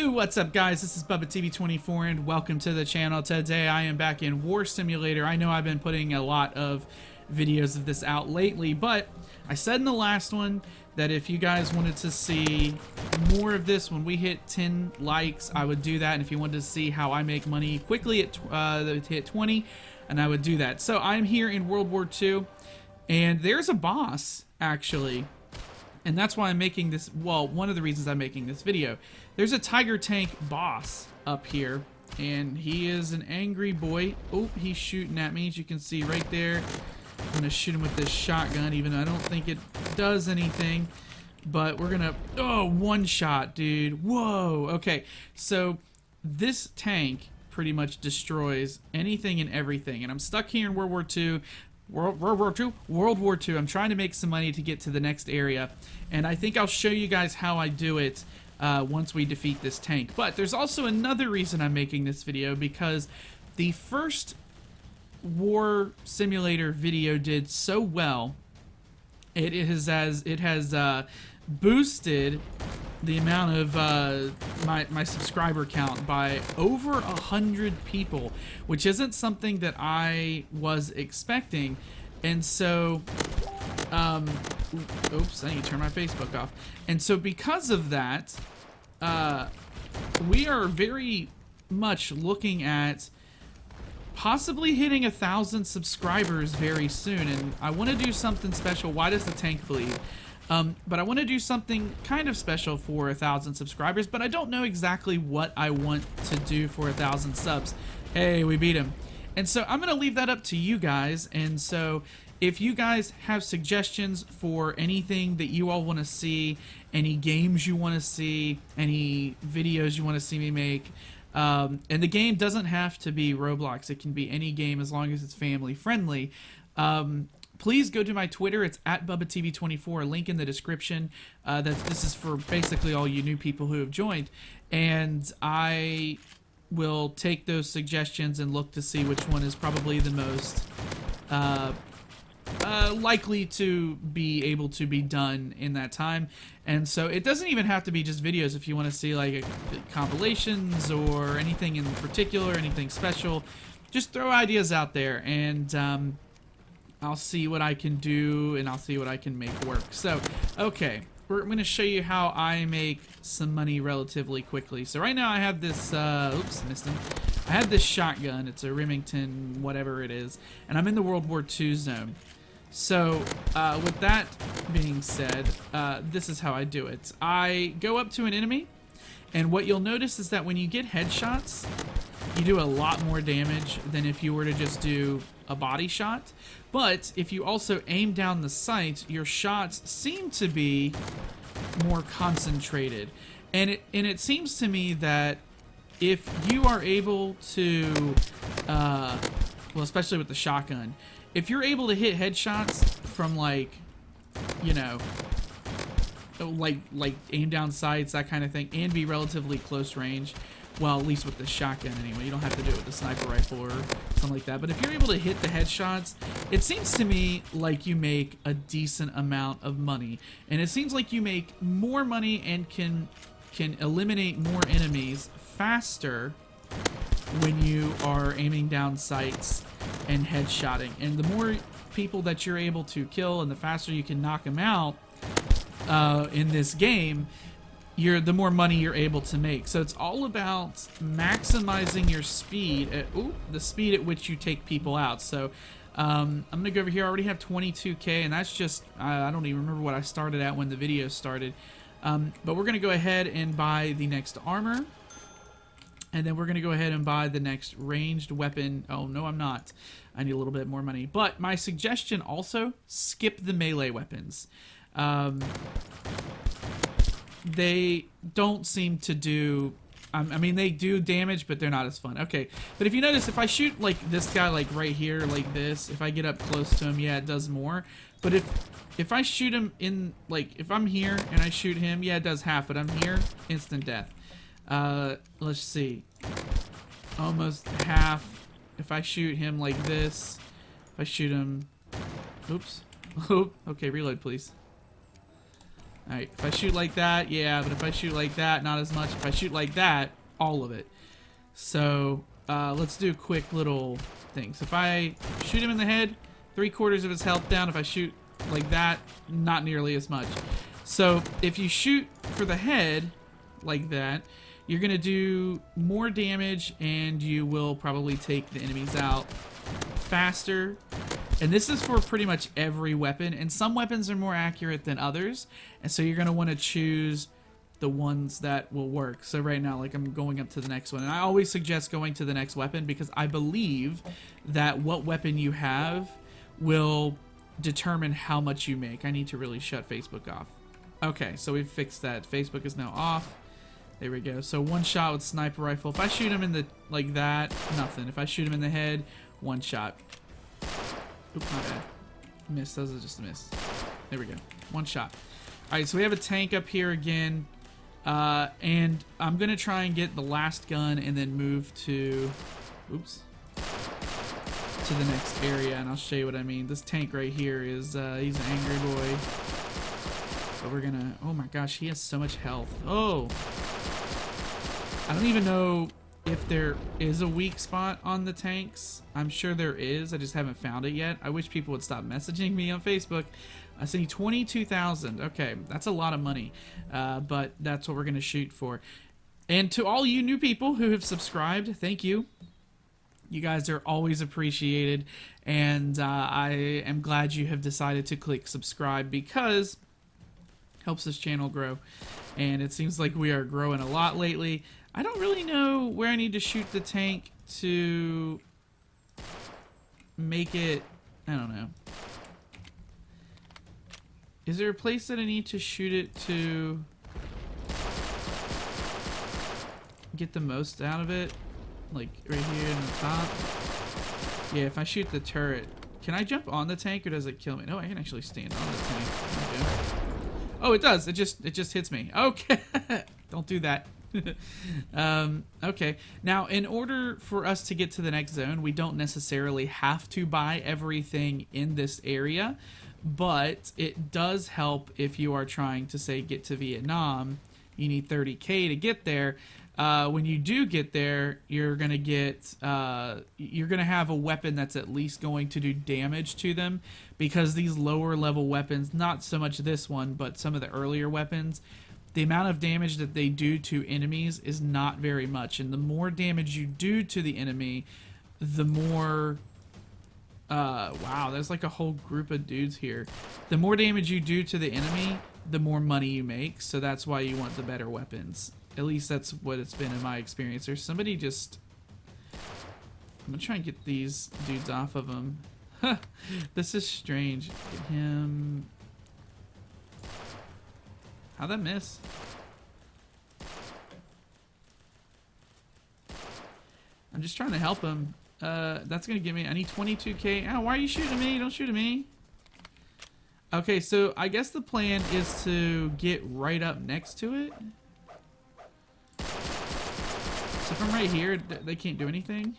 Ooh, what's up guys, this is BubbaTV24 and welcome to the channel. Today I am back in War Simulator. I know I've been putting a lot of videos of this out lately, but I said in the last one that if you guys wanted to see more of this when we hit 10 likes, I would do that, and if you wanted to see how I make money quickly at hit 20, and I would do that. So I'm here in World War II, and there's a boss, actually. And that's why I'm making this, well, one of the reasons I'm making this video. There's a Tiger Tank boss up here, and he is an angry boy. Oh, he's shooting at me, as you can see right there. I'm gonna shoot him with this shotgun, even though I don't think it does anything. But we're gonna, oh, one shot, dude. Whoa, okay. So this tank pretty much destroys anything and everything. And I'm stuck here in World War II. World War II. I'm trying to make some money to get to the next area, and I think I'll show you guys how I do it once we defeat this tank. But there's also another reason I'm making this video, because the first War Simulator video did so well. It has boosted the amount of my subscriber count by over 100 people, which isn't something that I was expecting. And so oops, I need to turn my Facebook off. And so because of that, we are very much looking at possibly hitting 1,000 subscribers very soon, and I want to do something special. Why does the tank bleed? But I want to do something kind of special for 1,000 subscribers, but I don't know exactly what I want to do for 1,000 subs. Hey, we beat him. And so I'm going to leave that up to you guys. And so if you guys have suggestions for anything that you all want to see, any games you want to see, any videos you want to see me make, and the game doesn't have to be Roblox. It can be any game as long as it's family friendly. Please go to my Twitter. It's at BubbaTV24. Link in the description. This is for basically all you new people who have joined. And I will take those suggestions and look to see which one is probably the most likely to be able to be done in that time. And so it doesn't even have to be just videos. If you want to see like compilations or anything in particular, anything special, just throw ideas out there, and I'll see what I can do, and I'll see what I can make work. So, okay, I'm going to show you how I make some money relatively quickly. So right now I have this, oops, missed him. I have this shotgun. It's a Remington, whatever it is, and I'm in the World War II zone. So, with that being said, this is how I do it. I go up to an enemy, and what you'll notice is that when you get headshots, you do a lot more damage than if you were to just do a body shot. But if you also aim down the sight, your shots seem to be more concentrated. And it seems to me that if you are able to, well, especially with the shotgun, if you're able to hit headshots from, like, you know, like aim down sights, that kind of thing, and be relatively close range, well, at least with the shotgun anyway. You don't have to do it with the sniper rifle or something like that. But if you're able to hit the headshots, it seems to me like you make a decent amount of money. And it seems like you make more money and can eliminate more enemies faster when you are aiming down sights and headshotting. And the more people that you're able to kill and the faster you can knock them out in this game, the more money you're able to make. So it's all about maximizing your speed, the speed at which you take people out. So I'm gonna go over here. I already have 22K, and that's just, I don't even remember what I started at when the video started. But we're gonna go ahead and buy the next armor, and then we're gonna go ahead and buy the next ranged weapon. Oh no, I'm not. I need a little bit more money. But my suggestion also, skip the melee weapons. They don't seem to do, I mean, they do damage, but they're not as fun. Okay, but if you notice, if I shoot like this guy, like right here, like this, if I get up close to him, yeah, it does more. But if I shoot him in, like, if I'm here and I shoot him, yeah, it does half, but I'm here, instant death. Let's see, almost half. If I shoot him like this, if I shoot him, oops, okay, reload please. Alright, if I shoot like that, yeah, but if I shoot like that, not as much. If I shoot like that, all of it. So, let's do quick little things. If I shoot him in the head, 3/4 of his health down. If I shoot like that, not nearly as much. So, if you shoot for the head like that, you're going to do more damage and you will probably take the enemies out faster. And this is for pretty much every weapon, and some weapons are more accurate than others, and so you're going to want to choose the ones that will work. So right now, like, I'm going up to the next one, and I always suggest going to the next weapon because I believe that what weapon you have will determine how much you make. I need to really shut Facebook off. Okay, so we've fixed that. Facebook is now off. There we go. So one shot with sniper rifle. If I shoot him in the, like that, nothing. If I shoot him in the head, one shot. Oop, my bad. Miss. That was just a miss. There we go. One shot. Alright, so we have a tank up here again. And I'm going to try and get the last gun and then move to... Oops. To the next area, and I'll show you what I mean. This tank right here is, he's an angry boy. But we're gonna... Oh my gosh, he has so much health. Oh! I don't even know if there is a weak spot on the tanks. I'm sure there is. I just haven't found it yet. I wish people would stop messaging me on Facebook. I see 22,000. Okay, that's a lot of money. But that's what we're going to shoot for. And to all you new people who have subscribed, thank you. You guys are always appreciated. And I am glad you have decided to click subscribe because it helps this channel grow. And it seems like we are growing a lot lately. I don't really know where I need to shoot the tank to make it... I don't know. Is there a place that I need to shoot it to get the most out of it? Like right here in the top? Yeah, if I shoot the turret. Can I jump on the tank or does it kill me? No, I can actually stand on the tank. Okay. Oh, it does. It just hits me. Okay. Don't do that. Okay. Now, in order for us to get to the next zone, we don't necessarily have to buy everything in this area, but it does help if you are trying to, say, get to Vietnam. You need 30K to get there. When you do get there, you're gonna get you're gonna have a weapon that's at least going to do damage to them, because these lower level weapons, not so much this one, but some of the earlier weapons, the amount of damage that they do to enemies is not very much, and the more damage you do to the enemy, the more wow, there's like a whole group of dudes here. The more damage you do to the enemy, the more money you make, so that's why you want the better weapons. At least that's what it's been in my experience. There's somebody just... I'm gonna try and get these dudes off of him. This is strange. Get him... How'd that miss? I'm just trying to help him. That's gonna get me... I need 22K. Ow, why are you shooting at me? Don't shoot at me. Okay, so I guess the plan is to get right up next to it. So from right here, they can't do anything.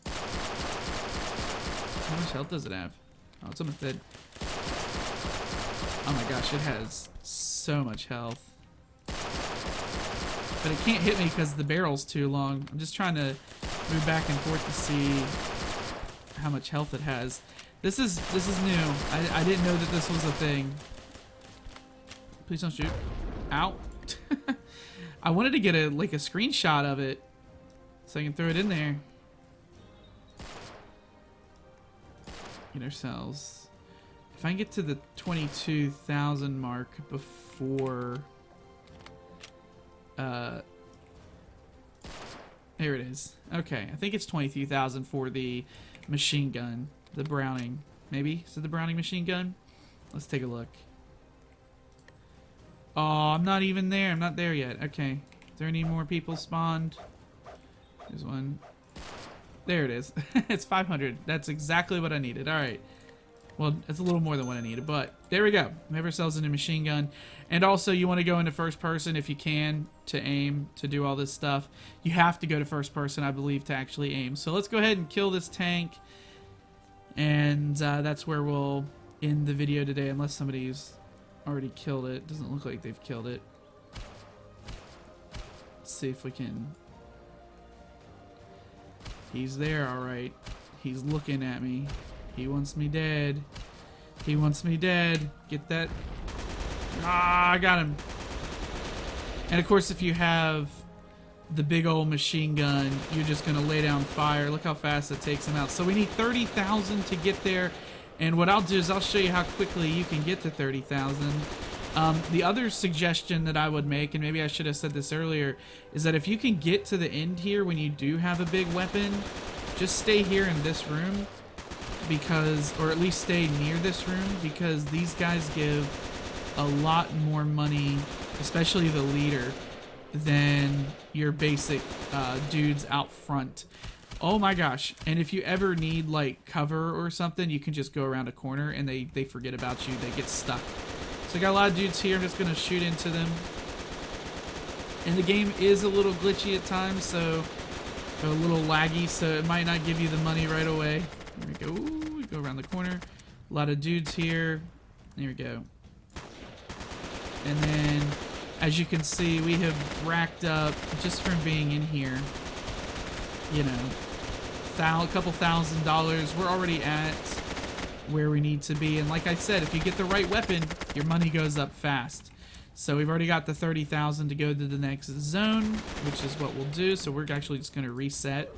How much health does it have? Oh, it's almost dead. Oh my gosh, it has so much health. But it can't hit me because the barrel's too long. I'm just trying to move back and forth to see how much health it has. This is new. I didn't know that this was a thing. Please don't shoot. Ow. I wanted to get a screenshot of it so I can throw it in there. Get ourselves. If I can get to the 22,000 mark before there it is. Okay, I think it's 22,000 for the machine gun. The Browning. Maybe? Is it the Browning machine gun? Let's take a look. Oh, I'm not even there. I'm not there yet. Okay. Is there any more people spawned? There's one. There it is. It's 500. That's exactly what I needed. Alright. Well, it's a little more than what I needed, but there we go. We have ourselves a new machine gun. And also, you want to go into first person if you can to aim, to do all this stuff. You have to go to first person, I believe, to actually aim. So let's go ahead and kill this tank. And that's where we'll end the video today, unless somebody's already killed it. Doesn't look like they've killed it. Let's see if we can... He's there, alright. He's looking at me. He wants me dead. He wants me dead. Get that. Ah, I got him. And of course, if you have the big old machine gun, you're just going to lay down fire. Look how fast it takes him out. So we need 30,000 to get there. And what I'll do is I'll show you how quickly you can get to 30,000. The other suggestion that I would make, and maybe I should have said this earlier, is that if you can get to the end here when you do have a big weapon, just stay here in this room, because, or at least stay near this room, because these guys give a lot more money, especially the leader, than your basic dudes out front. Oh my gosh. And if you ever need like cover or something, you can just go around a corner and they forget about you. They get stuck. So I got a lot of dudes here. I'm just going to shoot into them. And the game is a little glitchy at times, so a little laggy, so it might not give you the money right away. There we go. Ooh, we go around the corner. A lot of dudes here. There we go. And then, as you can see, we have racked up, just from being in here, you know, a couple $1,000s. We're already at where we need to be. And like I said, if you get the right weapon, your money goes up fast. So we've already got the 30,000 to go to the next zone, which is what we'll do. So we're actually just going to reset.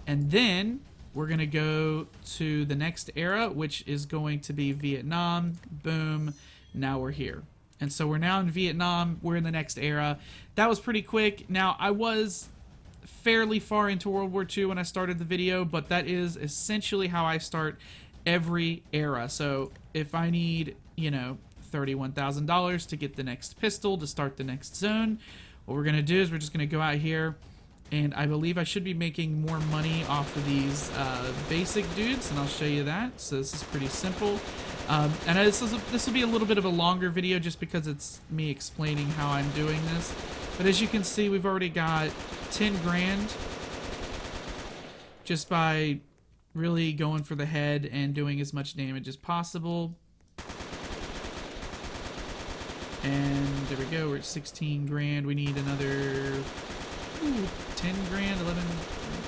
And then we're going to go to the next era, which is going to be Vietnam. Boom. Now we're here. And so we're now in Vietnam. We're in the next era. That was pretty quick. Now, I was fairly far into World War II when I started the video, but that is essentially how I start every era. So if I need, you know, $31,000 to get the next pistol to start the next zone, what we're going to do is we're just going to go out here, and I believe I should be making more money off of these basic dudes, and I'll show you that. So this is pretty simple. And this will be a little bit of a longer video just because it's me explaining how I'm doing this. But as you can see, we've already got 10 grand just by really going for the head and doing as much damage as possible. And there we go, we're at 16 grand. We need another 10 grand, 11,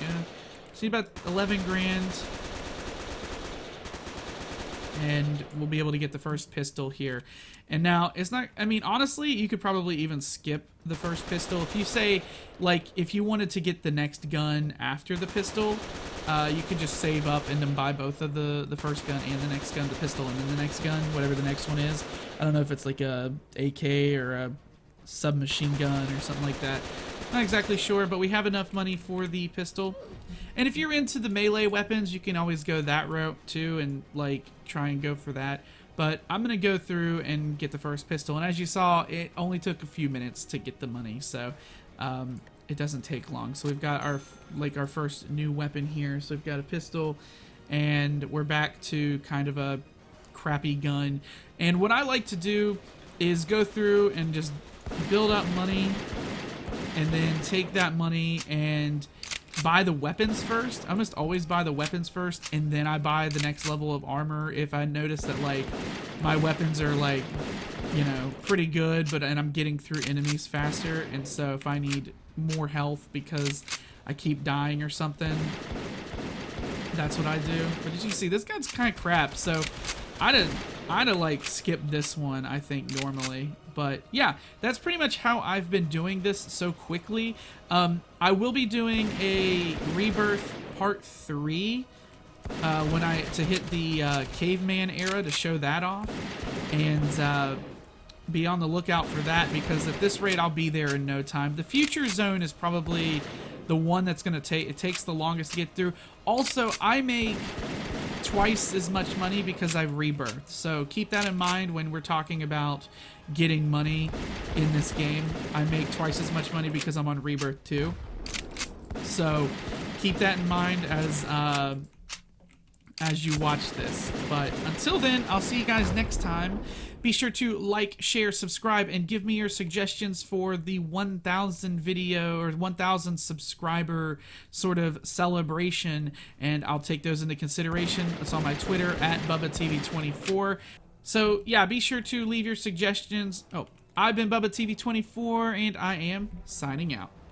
yeah. So about 11 grand. And we'll be able to get the first pistol here. And now, it's not, I mean, honestly, you could probably even skip the first pistol. If you say, like, if you wanted to get the next gun after the pistol, you could just save up and then buy both of the first gun and the next gun, the pistol and then the next gun, whatever the next one is. I don't know if it's like a AK or a submachine gun or something like that. Not exactly sure, but we have enough money for the pistol. And if you're into the melee weapons, you can always go that route too and like try and go for that. But I'm going to go through and get the first pistol. And as you saw, it only took a few minutes to get the money. So it doesn't take long. So we've got our first new weapon here. So we've got a pistol and we're back to kind of a crappy gun. And what I like to do is go through and just build up money and then take that money and buy the weapons first. I almost always buy the weapons first, and then I buy the next level of armor if I notice that like my weapons are like, you know, pretty good, and I'm getting through enemies faster. And so if I need more health because I keep dying or something, that's what I do. But as you see, this gun's kind of crap, so I'd have like skipped this one, I think, normally. But yeah, that's pretty much how I've been doing this so quickly. I will be doing a Rebirth Part 3 to hit the caveman era, to show that off. And be on the lookout for that, because at this rate I'll be there in no time. The future zone is probably the one that's going to it takes the longest to get through. Also, I make twice as much money because I've rebirthed. So keep that in mind when we're talking about getting money in this game. I make twice as much money because I'm on rebirth too. So keep that in mind as you watch this. But until then, I'll see you guys next time. Be sure to like, share, subscribe, and give me your suggestions for the 1,000 video or 1,000 subscriber sort of celebration, and I'll take those into consideration. It's on my Twitter at BubbaTV24. So yeah, be sure to leave your suggestions. Oh, I've been Bubba TV 24, and I am signing out.